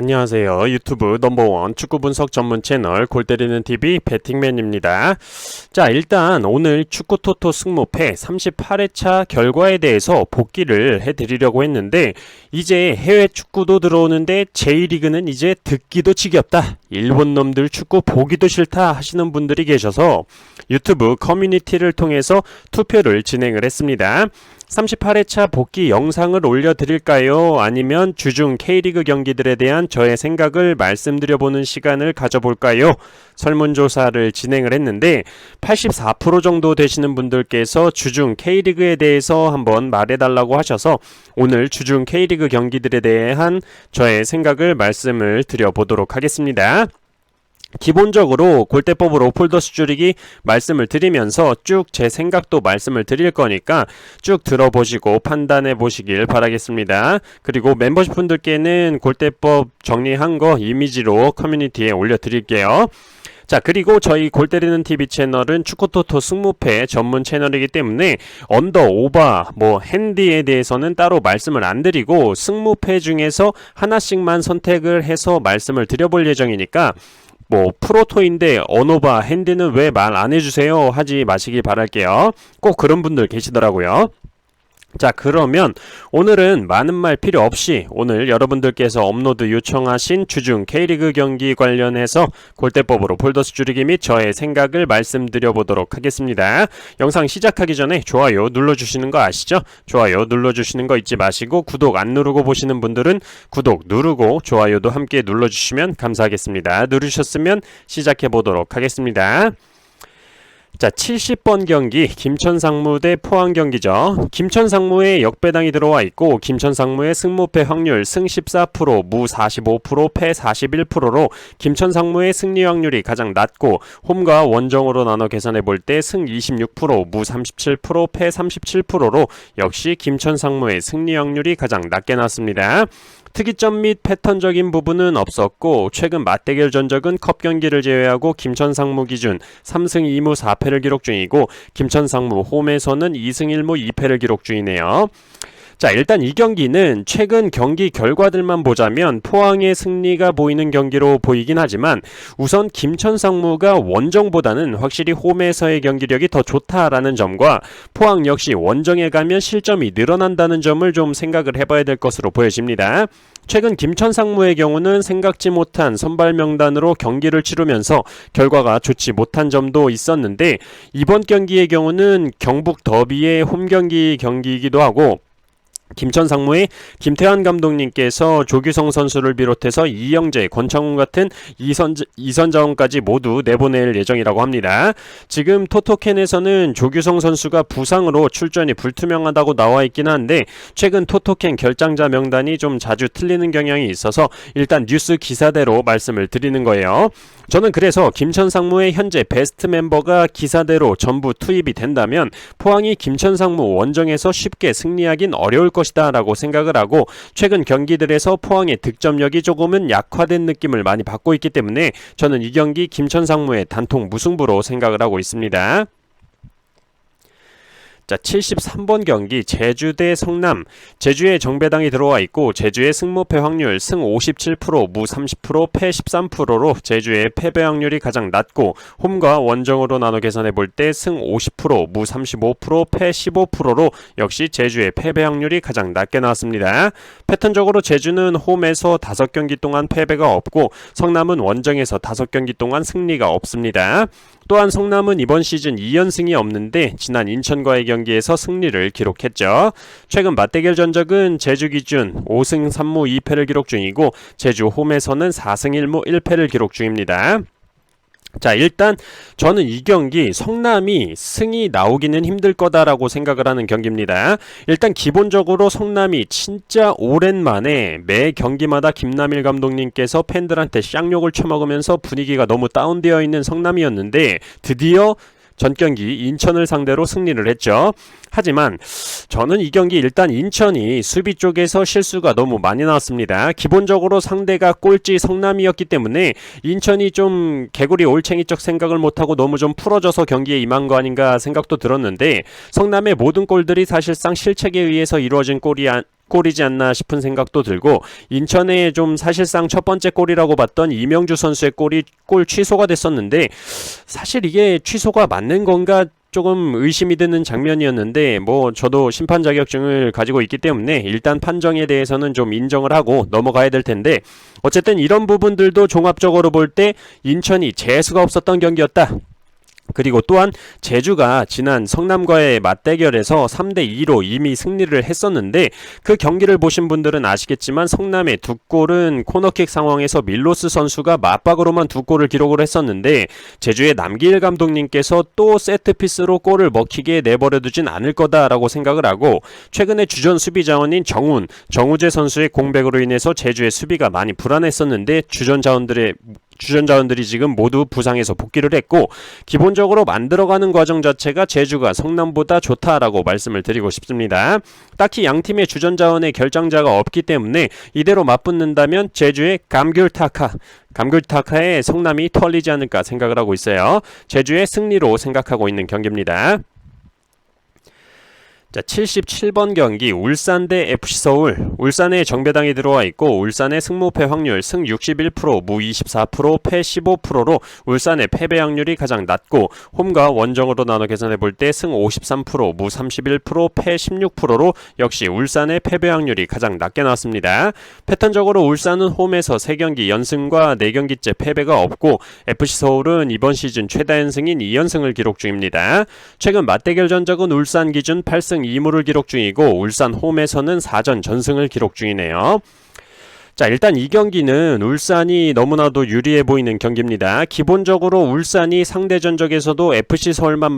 안녕하세요. 유튜브 넘버원 축구 분석 전문 채널 골때리는 TV 배팅맨입니다. 자, 일단 오늘 축구 토토 승무패 38회차 결과에 대해서 복기를 해드리려고 했는데, 이제 해외 축구도 들어오는데 J리그는 이제 듣기도 지겹다, 일본 놈들 축구 보기도 싫다 하시는 분들이 계셔서 유튜브 커뮤니티를 통해서 투표를 진행을 했습니다. 38회차 복귀 영상을 올려드릴까요? 아니면 주중 K리그 경기들에 대한 저의 생각을 말씀드려보는 시간을 가져볼까요? 설문조사를 진행을 했는데 84% 정도 되시는 분들께서 주중 K리그에 대해서 한번 말해달라고 하셔서 오늘 주중 K리그 경기들에 대한 저의 생각을 말씀을 드려보도록 하겠습니다. 기본적으로 골대법으로 폴더스 줄이기 말씀을 드리면서 쭉 제 생각도 말씀을 드릴 거니까 쭉 들어보시고 판단해 보시길 바라겠습니다. 그리고 멤버십 분들께는 골대법 정리한 거 이미지로 커뮤니티에 올려드릴게요. 자, 그리고 저희 골때리는 TV 채널은 축구토토 승무패 전문 채널이기 때문에 언더, 오버, 핸디에 대해서는 따로 말씀을 안 드리고 승무패 중에서 하나씩만 선택을 해서 말씀을 드려볼 예정이니까 프로토인데 언오바 핸디는 왜 말 안 해주세요 하지 마시기 바랄게요. 꼭 그런 분들 계시더라고요. 자, 그러면 오늘은 많은 말 필요 없이 오늘 여러분들께서 업로드 요청하신 주중 K리그 경기 관련해서 골대법으로 폴더스 줄이기 및 저의 생각을 말씀드려 보도록 하겠습니다. 영상 시작하기 전에 좋아요 눌러주시는 거 아시죠? 좋아요 눌러주시는 거 잊지 마시고 구독 안 누르고 보시는 분들은 구독 누르고 좋아요도 함께 눌러주시면 감사하겠습니다. 누르셨으면 시작해 보도록 하겠습니다. 자, 70번 경기 김천상무 대 포항 경기죠. 김천상무에 역배당이 들어와 있고 김천상무의 승무패 확률 승 14%, 무 45%, 패 41%로 김천상무의 승리 확률이 가장 낮고 홈과 원정으로 나눠 계산해 볼 때 승 26%, 무 37%, 패 37%로 역시 김천상무의 승리 확률이 가장 낮게 나왔습니다. 특이점 및 패턴적인 부분은 없었고 최근 맞대결 전적은 컵 경기를 제외하고 김천상무 기준 3승 2무 4패를 기록 중이고 김천상무 홈에서는 2승 1무 2패를 기록 중이네요. 자, 일단 이 경기는 최근 경기 결과들만 보자면 포항의 승리가 보이는 경기로 보이긴 하지만 우선 김천상무가 원정보다는 확실히 홈에서의 경기력이 더 좋다라는 점과 포항 역시 원정에 가면 실점이 늘어난다는 점을 좀 생각을 해봐야 될 것으로 보여집니다. 최근 김천상무의 경우는 생각지 못한 선발 명단으로 경기를 치르면서 결과가 좋지 못한 점도 있었는데 이번 경기의 경우는 경북 더비의 홈경기이기도 하고 김천상무의 김태환 감독님께서 조규성 선수를 비롯해서 이영재, 권창훈 같은 이선 자원까지 모두 내보낼 예정이라고 합니다. 지금 토토캔에서는 조규성 선수가 부상으로 출전이 불투명하다고 나와 있긴 한데 최근 토토캔 결장자 명단이 좀 자주 틀리는 경향이 있어서 일단 뉴스 기사대로 말씀을 드리는 거예요. 저는 그래서 김천상무의 현재 베스트 멤버가 기사대로 전부 투입이 된다면 포항이 김천상무 원정에서 쉽게 승리하긴 어려울 것이다 라고 생각을 하고 최근 경기들에서 포항의 득점력이 조금은 약화된 느낌을 많이 받고 있기 때문에 저는 이 경기 김천상무의 단통 무승부로 생각을 하고 있습니다. 자, 73번 경기 제주 대 성남. 제주에 정배당이 들어와 있고 제주의 승무패 확률 승 57%, 무 30%, 패 13%로 제주의 패배 확률이 가장 낮고 홈과 원정으로 나눠 계산해 볼 때 승 50%, 무 35%, 패 15%로 역시 제주의 패배 확률이 가장 낮게 나왔습니다. 패턴적으로 제주는 홈에서 5경기 동안 패배가 없고 성남은 원정에서 5경기 동안 승리가 없습니다. 또한 성남은 이번 시즌 2연승이 없는데 지난 인천과의 경기에서 승리를 기록했죠. 최근 맞대결 전적은 제주 기준 5승 3무 2패를 기록 중이고 제주 홈에서는 4승 1무 1패를 기록 중입니다. 자, 일단 저는 이 경기 성남이 승이 나오기는 힘들 거다라고 생각을 하는 경기입니다. 일단 기본적으로 성남이 진짜 오랜만에 매 경기마다 김남일 감독님께서 팬들한테 쌍욕을 쳐먹으면서 분위기가 너무 다운되어 있는 성남이었는데 드디어 전 경기 인천을 상대로 승리를 했죠. 하지만 저는 이 경기 일단 인천이 수비 쪽에서 실수가 너무 많이 나왔습니다. 기본적으로 상대가 꼴찌 성남이었기 때문에 인천이 좀 개구리 올챙이적 생각을 못하고 너무 좀 풀어져서 경기에 임한 거 아닌가 생각도 들었는데 성남의 모든 골들이 사실상 실책에 의해서 이루어진 골이지 않나 싶은 생각도 들고, 인천의 좀 사실상 첫 번째 골이라고 봤던 이명주 선수의 골 취소가 됐었는데, 사실 이게 취소가 맞는 건가 조금 의심이 드는 장면이었는데, 저도 심판 자격증을 가지고 있기 때문에 일단 판정에 대해서는 좀 인정을 하고 넘어가야 될 텐데, 어쨌든 이런 부분들도 종합적으로 볼 때 인천이 재수가 없었던 경기였다. 그리고 또한 제주가 지난 성남과의 맞대결에서 3대2로 이미 승리를 했었는데, 그 경기를 보신 분들은 아시겠지만 성남의 두 골은 코너킥 상황에서 밀로스 선수가 맞박으로만 두 골을 기록을 했었는데, 제주의 남기일 감독님께서 또 세트피스로 골을 먹히게 내버려두진 않을 거다라고 생각을 하고, 최근에 주전 수비 자원인 정우재 선수의 공백으로 인해서 제주의 수비가 많이 불안했었는데, 주전 자원들이 지금 모두 부상해서 복귀를 했고, 기본적으로 만들어가는 과정 자체가 제주가 성남보다 좋다라고 말씀을 드리고 싶습니다. 딱히 양팀의 주전 자원의 결장자가 없기 때문에 이대로 맞붙는다면 제주의 감귤타카의 성남이 털리지 않을까 생각을 하고 있어요. 제주의 승리로 생각하고 있는 경기입니다. 자, 77번 경기 울산 대 FC서울. 울산에 정배당이 들어와 있고, 울산의 승무패 확률 승 61%, 무 24%, 패 15%로 울산의 패배 확률이 가장 낮고, 홈과 원정으로 나눠 계산해 볼 때 승 53%, 무 31%, 패 16%로 역시 울산의 패배 확률이 가장 낮게 나왔습니다. 패턴적으로 울산은 홈에서 3경기 연승과 4경기째 패배가 없고, FC서울은 이번 시즌 최다 연승인 2연승을 기록 중입니다. 최근 맞대결 전적은 울산 기준 8승 2무를 기록 중이고, 울산 홈에서는 4전 전승을 기록 중이네요. 자, 일단 이 경기는 울산이 너무나도 유리해 보이는 경기입니다. 기본적으로 울산이 상대 전적에서도 FC 서울만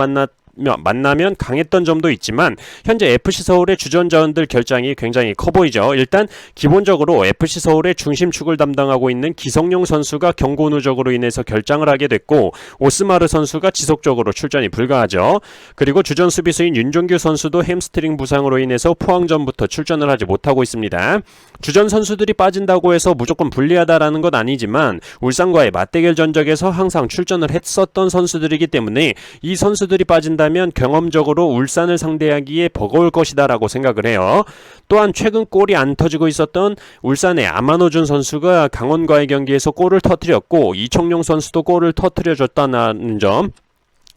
만나면 강했던 점도 있지만, 현재 FC 서울의 주전 자원들 결장이 굉장히 커 보이죠. 일단 기본적으로 FC 서울의 중심축을 담당하고 있는 기성용 선수가 경고 누적으로 인해서 결장을 하게 됐고, 오스마르 선수가 지속적으로 출전이 불가하죠. 그리고 주전 수비수인 윤종규 선수도 햄스트링 부상으로 인해서 포항전부터 출전을 하지 못하고 있습니다. 주전 선수들이 빠진다고 해서 무조건 불리하다라는 건 아니지만, 울산과의 맞대결 전적에서 항상 출전을 했었던 선수들이기 때문에 이 선수들이 빠진다면 경험적으로 울산을 상대하기에 버거울 것이다 라고 생각을 해요. 또한 최근 골이 안 터지고 있었던 울산의 아마노준 선수가 강원과의 경기에서 골을 터뜨렸고, 이청용 선수도 골을 터뜨려줬다는 점,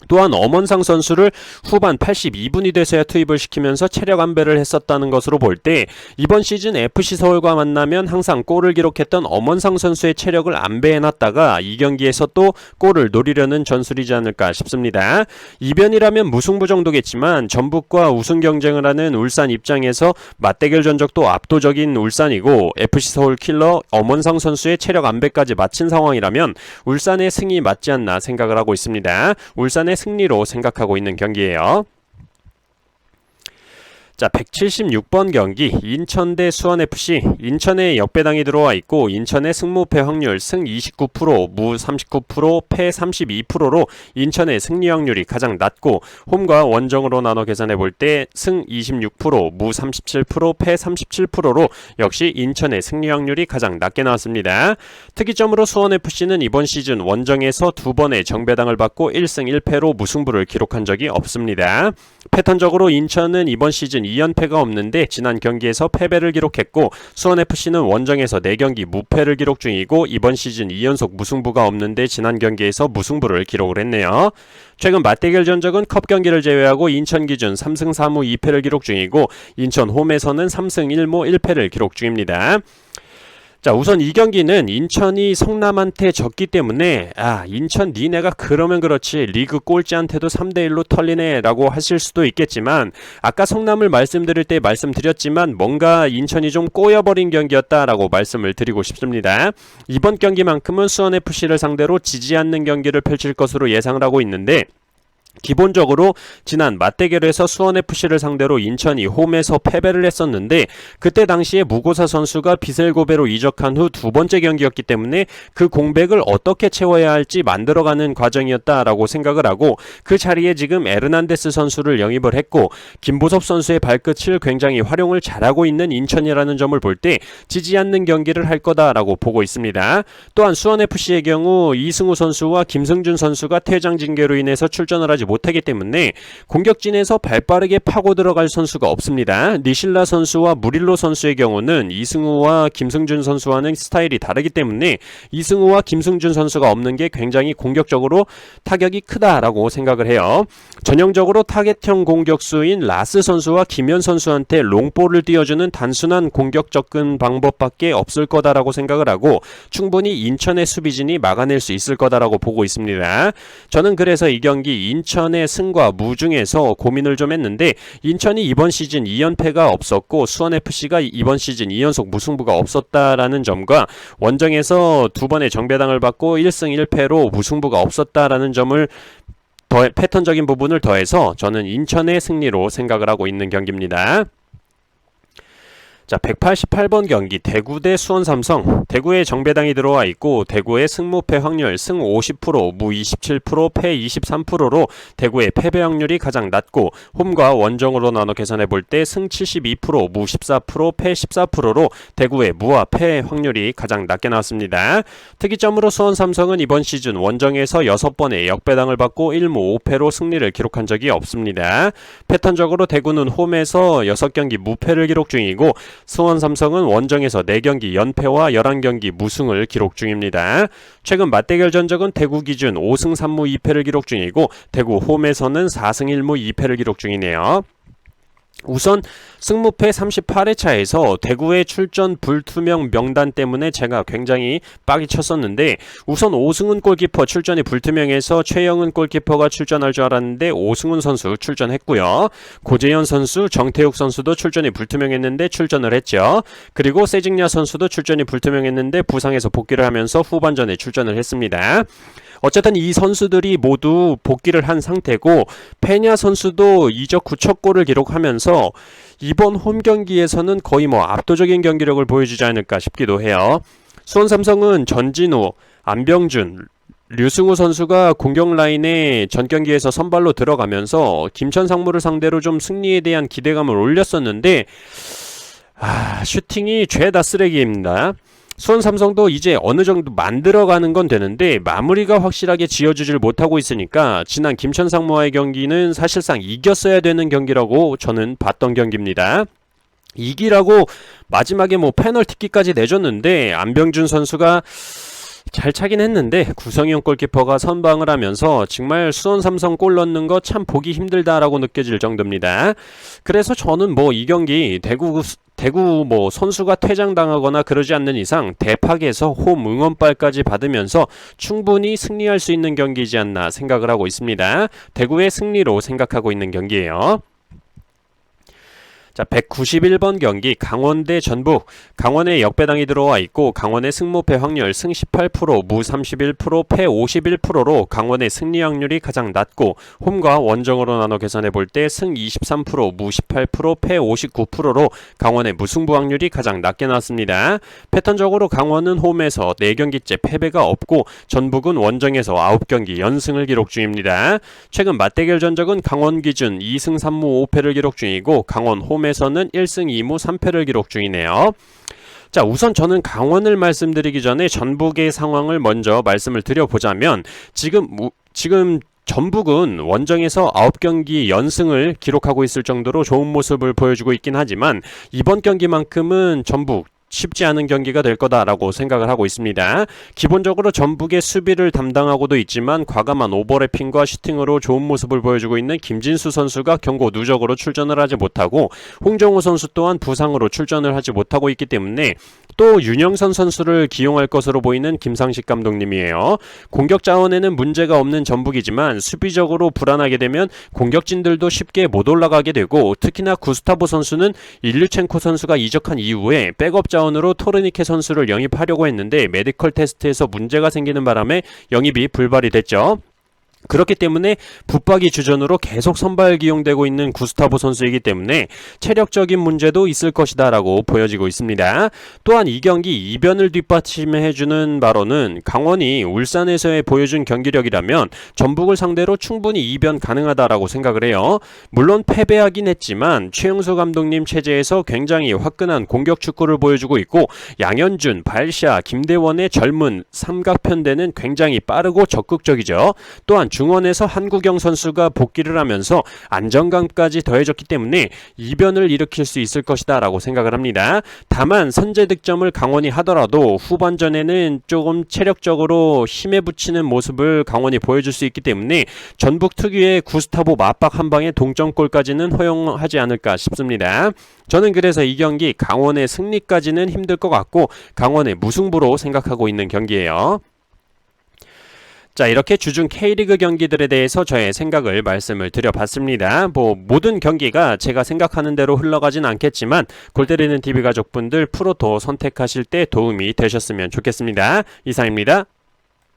또한 엄원상 선수를 후반 82분이 돼서야 투입을 시키면서 체력 안배를 했었다는 것으로 볼 때, 이번 시즌 FC서울과 만나면 항상 골을 기록했던 엄원상 선수의 체력을 안배해놨다가 이 경기에서 또 골을 노리려는 전술이지 않을까 싶습니다. 이변이라면 무승부 정도겠지만, 전북과 우승 경쟁을 하는 울산 입장에서 맞대결 전적도 압도적인 울산이고, FC서울 킬러 엄원상 선수의 체력 안배까지 마친 상황이라면 울산의 승이 맞지 않나 생각을 하고 있습니다. 울산의 승리로 생각하고 있는 경기예요. 자, 176번 경기 인천 대 수원FC. 인천에 역배당이 들어와 있고, 인천의 승무패 확률 승 29%, 무 39%, 패 32%로 인천의 승리 확률이 가장 낮고, 홈과 원정으로 나눠 계산해 볼 때 승 26%, 무 37%, 패 37%로 역시 인천의 승리 확률이 가장 낮게 나왔습니다. 특이점으로 수원FC는 이번 시즌 원정에서 2번의 정배당을 받고 1승 1패로 무승부를 기록한 적이 없습니다. 패턴적으로 인천은 이번 시즌 2연패가 없는데 지난 경기에서 패배를 기록했고, 수원FC는 원정에서 4경기 무패를 기록 중이고, 이번 시즌 2연속 무승부가 없는데 지난 경기에서 무승부를 기록을 했네요. 최근 맞대결 전적은 컵 경기를 제외하고 인천 기준 3승 4무 2패를 기록 중이고, 인천 홈에서는 3승 1무 1패를 기록 중입니다. 자, 우선 이 경기는 인천이 성남한테 졌기 때문에 인천 니네가 그러면 그렇지 리그 꼴찌한테도 3대1로 털리네 라고 하실 수도 있겠지만, 아까 성남을 말씀드릴 때 말씀드렸지만 뭔가 인천이 좀 꼬여버린 경기였다 라고 말씀을 드리고 싶습니다. 이번 경기만큼은 수원FC를 상대로 지지 않는 경기를 펼칠 것으로 예상을 하고 있는데, 기본적으로 지난 맞대결에서 수원FC를 상대로 인천이 홈에서 패배를 했었는데, 그때 당시에 무고사 선수가 비셀고베로 이적한 후 2번째 경기였기 때문에 그 공백을 어떻게 채워야 할지 만들어가는 과정이었다라고 생각을 하고, 그 자리에 지금 에르난데스 선수를 영입을 했고, 김보섭 선수의 발끝을 굉장히 활용을 잘하고 있는 인천이라는 점을 볼 때 지지 않는 경기를 할 거다라고 보고 있습니다. 또한 수원FC의 경우 이승우 선수와 김승준 선수가 퇴장 징계로 인해서 출전을 하지 나오지 못하기 때문에 공격진에서 발빠르게 파고 들어갈 선수가 없습니다. 니실라 선수와 무릴로 선수의 경우는 이승우와 김승준 선수와는 스타일이 다르기 때문에 이승우와 김승준 선수가 없는 게 굉장히 공격적으로 타격이 크다라고 생각을 해요. 전형적으로 타겟형 공격수인 라스 선수와 김현 선수한테 롱볼을 띄워주는 단순한 공격 접근 방법밖에 없을 거다라고 생각을 하고 충분히 인천의 수비진이 막아낼 수 있을 거다라고 보고 있습니다. 저는 그래서 이 경기 인천의 승과 무 중에서 고민을 좀 했는데 인천이 이번 시즌 2연패가 없었고 수원FC가 이번 시즌 2연속 무승부가 없었다라는 점과 원정에서 두 번의 정배당을 받고 1승 1패로 무승부가 없었다라는 점을 패턴적인 부분을 더해서 저는 인천의 승리로 생각을 하고 있는 경기입니다. 자, 188번 경기 대구 대 수원 삼성. 대구에 정배당이 들어와 있고 대구의 승무패 확률 승 50%, 무 27%, 패 23%로 대구의 패배 확률이 가장 낮고 홈과 원정으로 나눠 계산해 볼 때 승 72%, 무 14%, 패 14%로 대구의 무와 패 확률이 가장 낮게 나왔습니다. 특이점으로 수원 삼성은 이번 시즌 원정에서 6번의 역배당을 받고 1무 5패로 승리를 기록한 적이 없습니다. 패턴적으로 대구는 홈에서 6경기 무패를 기록 중이고 수원 삼성은 원정에서 4경기 연패와 11경기 무승을 기록 중입니다. 최근 맞대결 전적은 대구 기준 5승 3무 2패를 기록 중이고 대구 홈에서는 4승 1무 2패를 기록 중이네요. 우선 승무패 38회차에서 대구의 출전 불투명 명단 때문에 제가 굉장히 빡이 쳤었는데 우선 오승훈 골키퍼 출전이 불투명해서 최영은 골키퍼가 출전할 줄 알았는데 오승훈 선수 출전했고요. 고재현 선수, 정태욱 선수도 출전이 불투명했는데 출전을 했죠. 그리고 세징야 선수도 출전이 불투명했는데 부상에서 복귀를 하면서 후반전에 출전을 했습니다. 어쨌든 이 선수들이 모두 복귀를 한 상태고 페냐 선수도 이적 9첫 골을 기록하면서 이번 홈 경기에서는 거의 압도적인 경기력을 보여주지 않을까 싶기도 해요. 수원 삼성은 전진우, 안병준, 류승우 선수가 공격 라인에 전 경기에서 선발로 들어가면서 김천 상무를 상대로 좀 승리에 대한 기대감을 올렸었는데 슈팅이 죄다 쓰레기입니다. 수원 삼성도 이제 어느 정도 만들어가는 건 되는데 마무리가 확실하게 지어주질 못하고 있으니까 지난 김천 상무와의 경기는 사실상 이겼어야 되는 경기라고 저는 봤던 경기입니다. 이기라고 마지막에 페널티킥까지 내줬는데 안병준 선수가 잘 차긴 했는데 구성현 골키퍼가 선방을 하면서 정말 수원 삼성 골 넣는 거 참 보기 힘들다라고 느껴질 정도입니다. 그래서 저는 이 경기 대구 선수가 퇴장당하거나 그러지 않는 이상 대팍에서 홈 응원발까지 받으면서 충분히 승리할 수 있는 경기이지 않나 생각을 하고 있습니다. 대구의 승리로 생각하고 있는 경기예요. 자, 191번 경기 강원 대 전북. 강원에 역배당이 들어와 있고 강원의 승무패 확률 승 18%, 무 31%, 패 51%로 강원의 승리 확률이 가장 낮고 홈과 원정으로 나눠 계산해 볼 때 승 23%, 무 18%, 패 59%로 강원의 무승부 확률이 가장 낮게 나왔습니다. 패턴적으로 강원은 홈에서 4경기째 패배가 없고 전북은 원정에서 9경기 연승을 기록 중입니다. 최근 맞대결 전적은 강원 기준 2승 3무 5패를 기록 중이고 강원 홈에서는 1승 2무 3패를 기록 중이네요. 자, 우선 저는 강원을 말씀드리기 전에 전북의 상황을 먼저 말씀을 드려보자면 지금 전북은 원정에서 9경기 연승을 기록하고 있을 정도로 좋은 모습을 보여주고 있긴 하지만 이번 경기만큼은 전북 쉽지 않은 경기가 될 거다라고 생각을 하고 있습니다. 기본적으로 전북의 수비를 담당하고도 있지만 과감한 오버래핑과 슈팅으로 좋은 모습을 보여주고 있는 김진수 선수가 경고 누적으로 출전을 하지 못하고 홍정호 선수 또한 부상으로 출전을 하지 못하고 있기 때문에 또 윤영선 선수를 기용할 것으로 보이는 김상식 감독님이에요. 공격 자원에는 문제가 없는 전북이지만 수비적으로 불안하게 되면 공격진들도 쉽게 못 올라가게 되고 특히나 구스타보 선수는 일류첸코 선수가 이적한 이후에 백업 자원으로 토르니케 선수를 영입하려고 했는데 메디컬 테스트에서 문제가 생기는 바람에 영입이 불발이 됐죠. 그렇기 때문에 붙박이 주전으로 계속 선발 기용되고 있는 구스타보 선수이기 때문에 체력적인 문제도 있을 것이다 라고 보여지고 있습니다. 또한 이 경기 이변을 뒷받침해주는 바로는 강원이 울산에서의 보여준 경기력이라면 전북을 상대로 충분히 이변 가능하다라고 생각을 해요. 물론 패배하긴 했지만 최용수 감독님 체제에서 굉장히 화끈한 공격 축구를 보여주고 있고 양현준, 발샤, 김대원의 젊은 삼각편대는 굉장히 빠르고 적극적이죠. 또한 중원에서 한국영 선수가 복귀를 하면서 안정감까지 더해졌기 때문에 이변을 일으킬 수 있을 것이다 라고 생각을 합니다. 다만 선제 득점을 강원이 하더라도 후반전에는 조금 체력적으로 힘에 붙이는 모습을 강원이 보여줄 수 있기 때문에 전북 특유의 구스타보 맞박 한 방의 동점골까지는 허용하지 않을까 싶습니다. 저는 그래서 이 경기 강원의 승리까지는 힘들 것 같고 강원의 무승부로 생각하고 있는 경기예요. 자, 이렇게 주중 K리그 경기들에 대해서 저의 생각을 말씀을 드려봤습니다. 모든 경기가 제가 생각하는 대로 흘러가진 않겠지만 골 때리는 TV 가족분들 프로토 선택하실 때 도움이 되셨으면 좋겠습니다. 이상입니다.